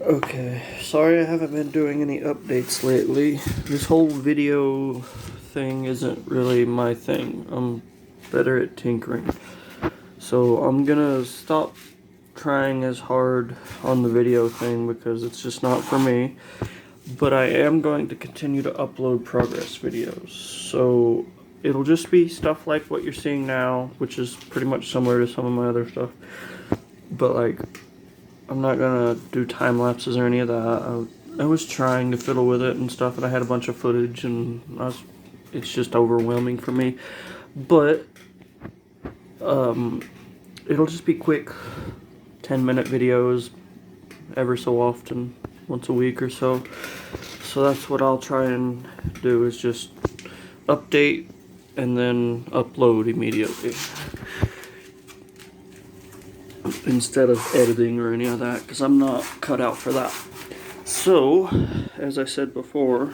Okay, sorry I haven't been doing any updates lately. This whole video thing isn't really my thing. I'm better at tinkering. So I'm gonna stop trying as hard on the video thing because it's just not for me. But I am going to continue to upload progress videos. So it'll just be stuff like what you're seeing now, which is pretty much similar to some of my other stuff. But like, I'm not gonna do time lapses or any of that. I was trying to fiddle with it and stuff, and I had a bunch of footage, and it's just overwhelming for me. But it'll just be quick 10-minute videos ever so often, once a week or so. So that's what I'll try and do, is just update and then upload immediately, instead of editing or any of that, because I'm not cut out for that. So, as I said before,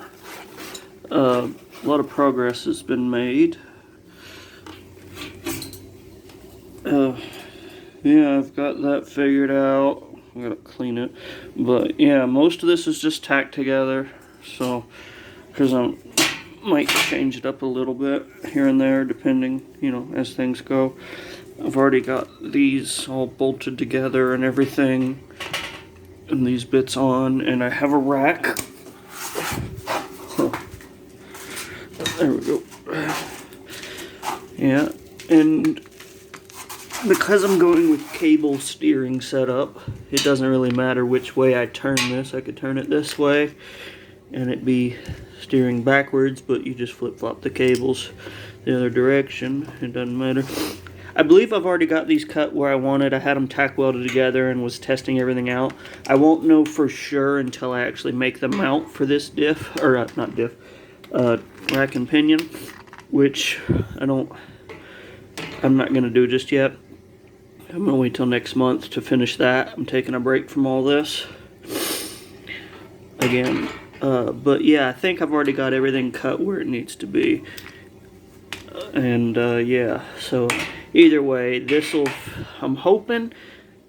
a lot of progress has been made. Yeah, I've got that figured out. I'm gonna clean it, but yeah, most of this is just tacked together. So, because I might change it up a little bit here and there, depending, as things go. I've already got these all bolted together and everything, and these bits on, and I have a rack. There we go. Yeah, and because I'm going with cable steering setup, it doesn't really matter which way I turn this. I could turn it this way and it'd be steering backwards, but you just flip-flop the cables the other direction. It doesn't matter. I believe I've already got these cut where I wanted. I had them tack welded together and was testing everything out. I won't know for sure until I actually make the mount for this diff, or not diff, rack and pinion, which I'm not going to do just yet. I'm going to wait till next month to finish that. I'm taking a break from all this again. But yeah, I think I've already got everything cut where it needs to be. And yeah, so either way, I'm hoping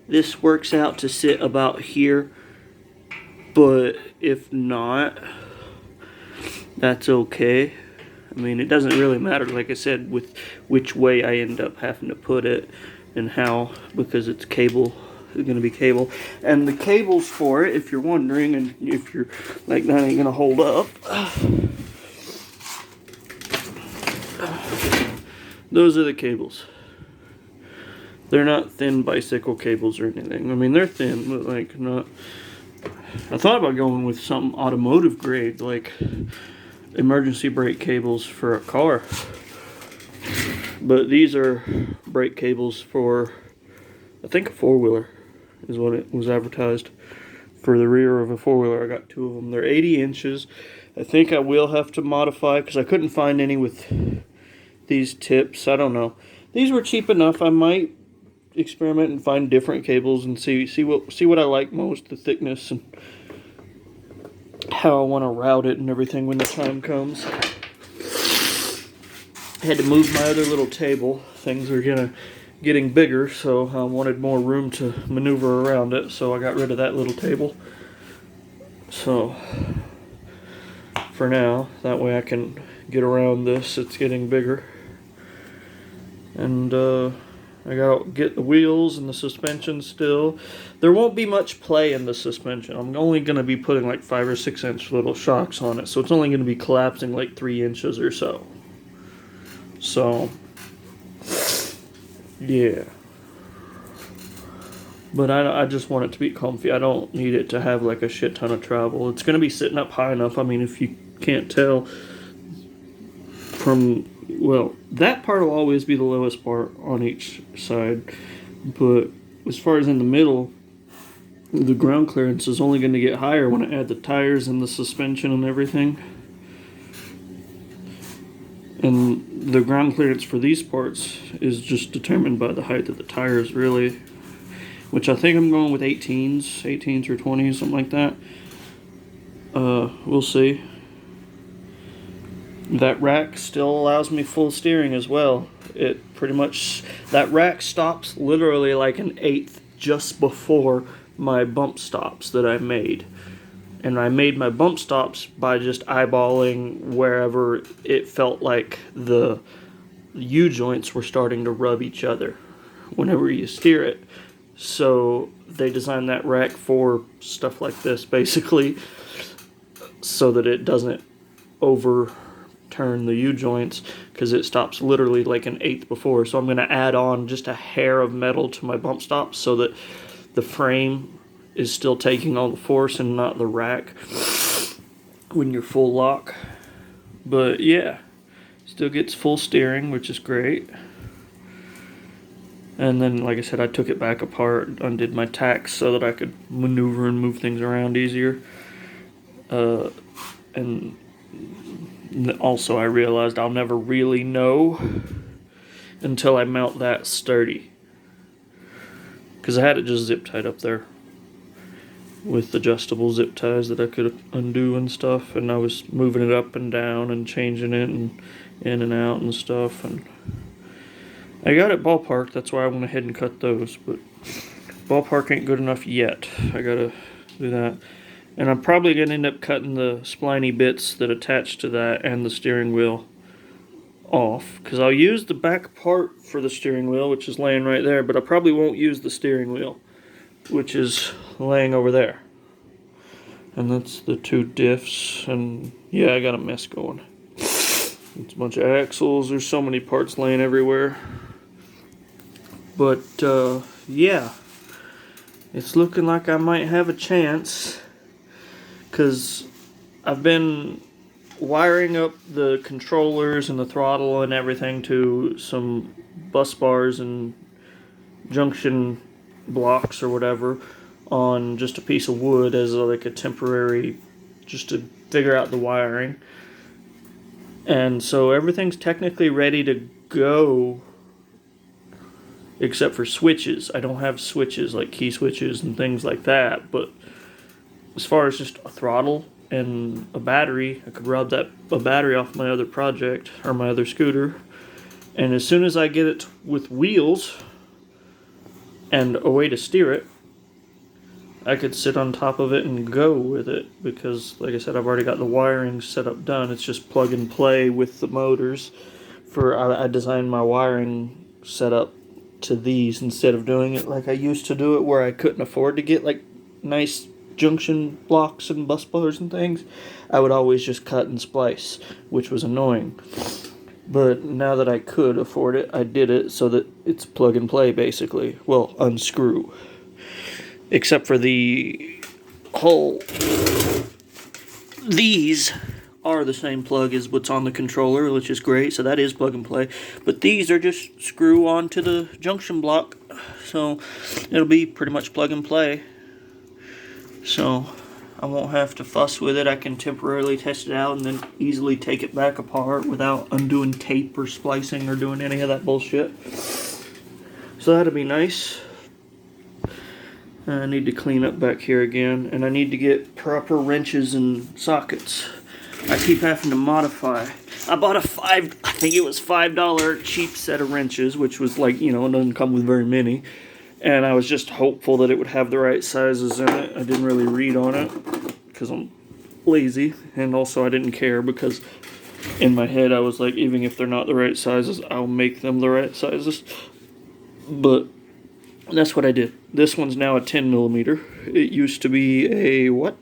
this works out to sit about here. But if not, that's okay. I mean, it doesn't really matter, like I said, with which way I end up having to put it and how, because it's cable. It's going to be cable. And the cables for it, if you're wondering, and if you're like, that ain't going to hold up, those are the cables. They're not thin bicycle cables or anything. I mean, they're thin, but like not. I thought about going with some automotive grade, like emergency brake cables for a car. But these are brake cables for, I think, a four-wheeler is what it was advertised. For the rear of a four-wheeler, I got two of them. They're 80 inches. I think I will have to modify because I couldn't find any with these tips. I don't know. These were cheap enough. I might experiment and find different cables and see what I like most, the thickness and how I want to route it and everything when the time comes. I had to move my other little table. Things are getting bigger, so I wanted more room to maneuver around it, so I got rid of that little table. So for now, that way I can get around this. It's getting bigger. And I gotta get the wheels and the suspension still. There won't be much play in the suspension. I'm only gonna be putting like 5 or 6 inch little shocks on it, so it's only gonna be collapsing like 3 inches or so. So yeah. But I just want it to be comfy. I don't need it to have like a shit ton of travel. It's gonna be sitting up high enough. I mean, if you can't tell from, well, that part will always be the lowest part on each side. But as far as in the middle, the ground clearance is only going to get higher when I add the tires and the suspension and everything. And the ground clearance for these parts is just determined by the height of the tires, really. Which I think I'm going with 18s or 20s, something like that. We'll see. That rack still allows me full steering as well. It pretty much, that rack stops literally like an eighth just before my bump stops that I made. And I made my bump stops by just eyeballing wherever it felt like the U-joints were starting to rub each other whenever you steer it. So they designed that rack for stuff like this, basically, so that it doesn't overturn the U-joints, because it stops literally like an eighth before. So I'm going to add on just a hair of metal to my bump stops so that the frame is still taking all the force and not the rack when you're full lock. But yeah, still gets full steering, which is great. And then, like I said, I took it back apart, undid my tacks so that I could maneuver and move things around easier. And also I realized I'll never really know until I mount that sturdy, because I had it just zip tied up there with adjustable zip ties that I could undo and stuff, and I was moving it up and down and changing it and in and out and stuff, and I got it ballparked. That's why I went ahead and cut those, but ballpark ain't good enough yet. I gotta do that. And I'm probably gonna end up cutting the spliny bits that attach to that and the steering wheel off, because I'll use the back part for the steering wheel, which is laying right there, but I probably won't use the steering wheel, which is laying over there. And that's the two diffs, and yeah, I got a mess going. It's a bunch of axles. There's so many parts laying everywhere. But yeah, it's looking like I might have a chance, because I've been wiring up the controllers and the throttle and everything to some bus bars and junction blocks or whatever on just a piece of wood as like a temporary, just to figure out the wiring. And so everything's technically ready to go except for switches. I don't have switches like key switches and things like that, but as far as just a throttle and a battery, I could rob a battery off my other project or my other scooter, and as soon as I get it with wheels and a way to steer it, I could sit on top of it and go with it, because like I said, I've already got the wiring set up done. It's just plug and play with the motors. I designed my wiring setup to these instead of doing it like I used to do it, where I couldn't afford to get like nice junction blocks and bus bars and things. I would always just cut and splice, which was annoying. But now that I could afford it, I did it so that it's plug and play basically. Well, unscrew. Except for the hole. These are the same plug as what's on the controller, which is great, so that is plug and play. But these are just screw onto the junction block, so it'll be pretty much plug and play. So I won't have to fuss with it. I can temporarily test it out and then easily take it back apart without undoing tape or splicing or doing any of that bullshit. So that'll be nice. I need to clean up back here again, and I need to get proper wrenches and sockets. I keep having to modify. I bought I think it was $5 cheap set of wrenches, which was like, it doesn't come with very many. And I was just hopeful that it would have the right sizes in it. I didn't really read on it because I'm lazy, and also I didn't care because in my head I was like, even if they're not the right sizes, I'll make them the right sizes. But that's what I did. This one's now a 10 millimeter. It used to be a what?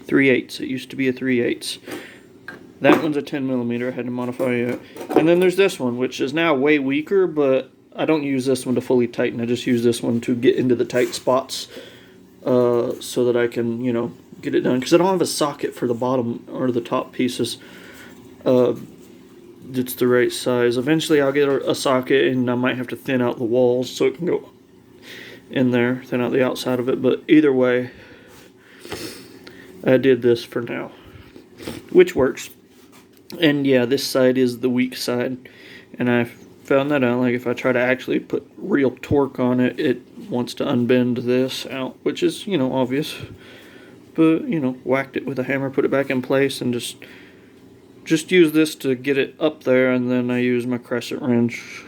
3/8. It used to be a 3/8. That one's a 10 millimeter. I had to modify it. And then there's this one, which is now way weaker, but I don't use this one to fully tighten. I just use this one to get into the tight spots so that I can, get it done. Because I don't have a socket for the bottom or the top pieces. It's the right size. Eventually I'll get a socket, and I might have to thin out the walls so it can go in there, thin out the outside of it. But either way, I did this for now, which works. And yeah, this side is the weak side, and I found that out. Like if I try to actually put real torque on it, it wants to unbend this out, which is, obvious. But, whacked it with a hammer, put it back in place, and just use this to get it up there, and then I use my crescent wrench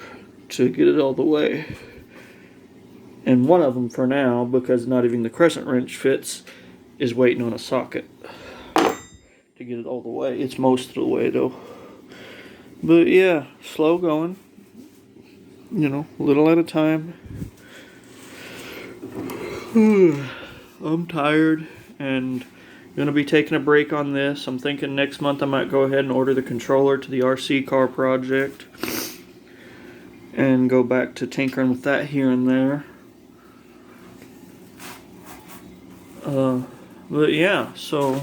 to get it all the way. And one of them for now, because not even the crescent wrench fits, is waiting on a socket to get it all the way. It's most of the way though. But yeah, slow going. You know, a little at a time. I'm tired and gonna be taking a break on this. I'm thinking next month I might go ahead and order the controller to the RC car project and go back to tinkering with that here and there. But yeah, so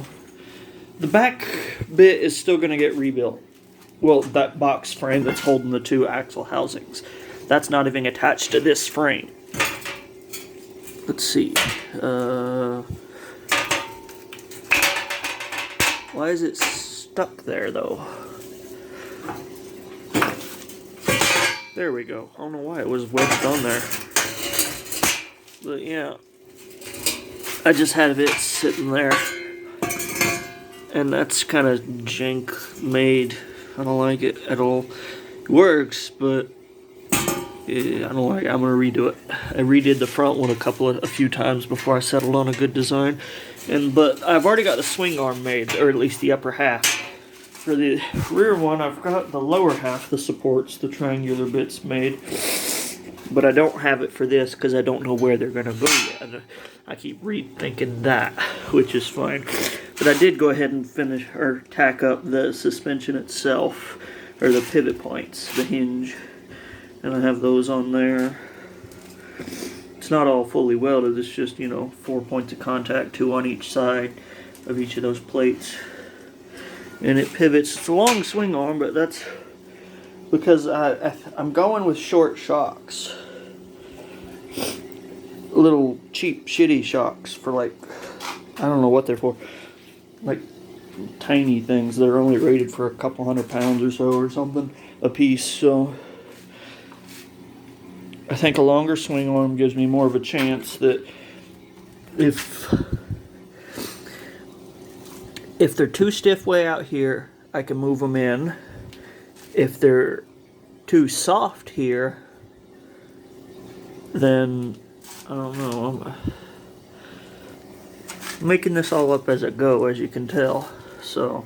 the back bit is still gonna get rebuilt. Well, that box frame that's holding the two axle housings. That's not even attached to this frame. Let's see. Why is it stuck there though? There we go. I don't know why it was wedged on there. But yeah. I just had it sitting there. And that's kind of jank made. I don't like it at all. It works, but yeah, I don't like it. I'm gonna redo it. I redid the front one a few times before I settled on a good design. But I've already got the swing arm made, or at least the upper half. For the rear one, I've got the lower half, the supports, the triangular bits made. But I don't have it for this because I don't know where they're gonna go yet. I keep rethinking that, which is fine. But I did go ahead and finish or tack up the suspension itself, or the pivot points, the hinge, and I have those on there. It's not all fully welded. It's just, you know, 4 points of contact, 2 on each side of each of those plates, and it pivots. It's a long swing arm, but that's because I'm going with short shocks. Little cheap, shitty shocks for like, I don't know what they're for. Like tiny things. They're only rated for a couple 100 pounds or so or something a piece. So I think a longer swing arm gives me more of a chance that if they're too stiff way out here, I can move them in. If they're too soft here, then I don't know. I'm making this all up as I go, as you can tell. So,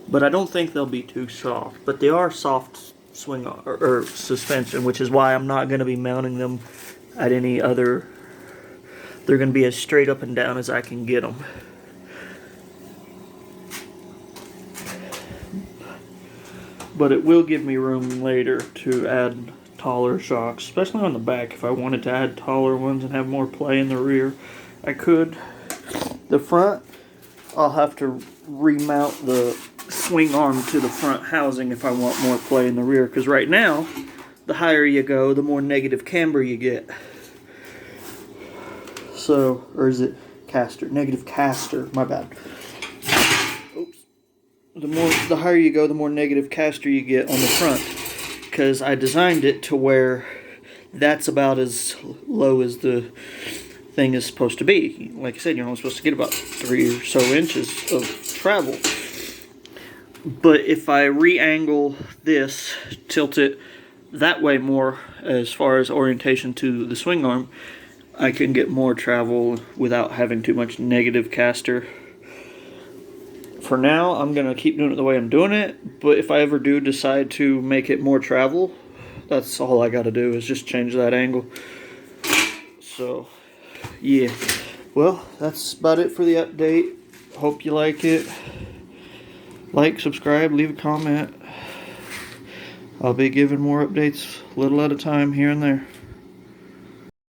but I don't think they'll be too soft. But they are soft swing or suspension, which is why I'm not going to be mounting them at any other. They're going to be as straight up and down as I can get them. But it will give me room later to add taller shocks, especially on the back. If I wanted to add taller ones and have more play in the rear, I could. The front, I'll have to remount the swing arm to the front housing if I want more play in the rear, because right now, the higher you go, the more negative camber you get. So, or is it caster? Negative caster, my bad. Oops. The higher you go, the more negative caster you get on the front, because I designed it to where that's about as low as the thing is supposed to be. Like I said, you're only supposed to get about 3 or so inches of travel. But if I re-angle this, tilt it that way more as far as orientation to the swing arm, I can get more travel without having too much negative caster. For now, I'm going to keep doing it the way I'm doing it, but if I ever do decide to make it more travel, that's all I got to do is just change that angle. So, yeah. Well, that's about it for the update. Hope you like it. Like, subscribe, leave a comment. I'll be giving more updates a little at a time here and there.